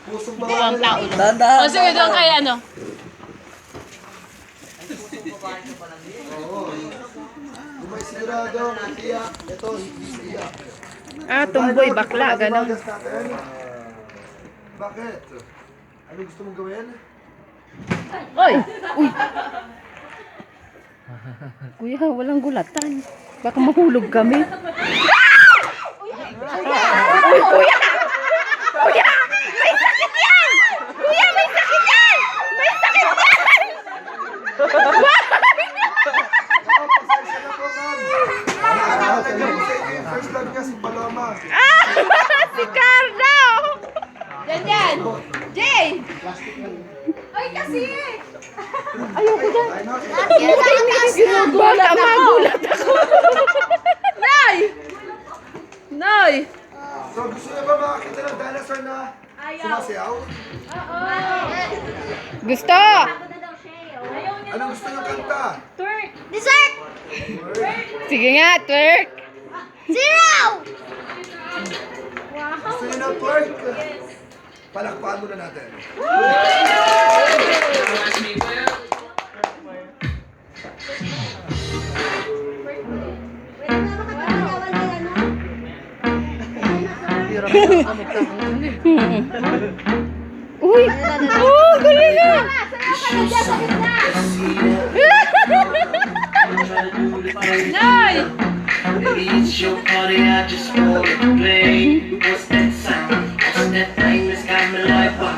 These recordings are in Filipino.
Dalawang tao lang. Dahan-dahan. O sige, doon kay ano. Kung may sigurado, iiyak. Ito, hindi iiyak. Ah, tumboy, bakla, gano'n. Bakit? Ano gusto mong gawin? Oy! Uy! Kuya, walang gulatan. Baka mahulog kami. Uy, kuya! Kuya! May sakit yan! Kuya, may sakit yan! May sakit yan! Pasensya na po, ma'am. Nakakatagal po sa inyo yung first vlog niya, si Paloma. Si Carlo! Yan yan! Jay! Ay, kasi! Ayoko dyan. Baka magulat ako. Nay! Nay! So, gusto niyo ba makakita ng dinosaur na sumasayaw? Gusto! Anong gusto niyo kanta? Dessert! Sige nga, twerk! Zero! Gusto niyo ng twerk? Palakpakan muna natin. Uy! Oh, galing nga! Nay! Baby, it's your party, I just wanna play. What's that sound? What's that thing that's got me like wow?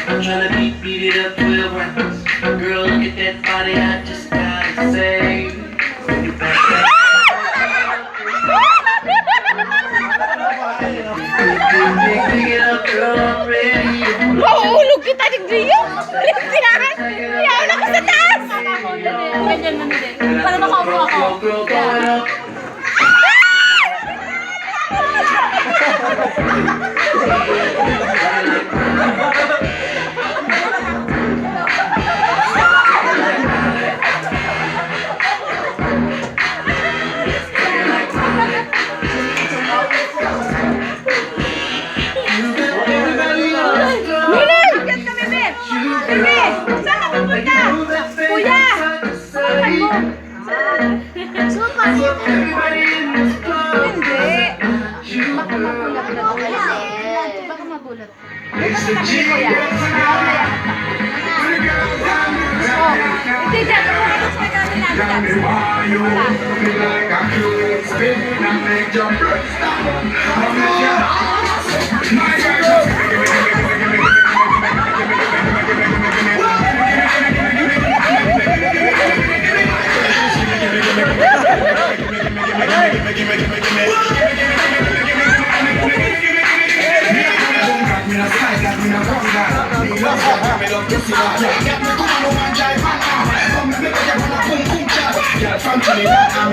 I'm tryna beat it up 12 rounds. Girl, look at that body, I just gotta say. You back that. Pick it up, girl, I'm ready. Mauulog kita ni Gio! Tirahan! Iyaw na ko sa taas! Ganyan na nila. Para makaupo ako. Girl, throw it up. Super! Baka magulat. Hindi dyan. From Trinidad, I'm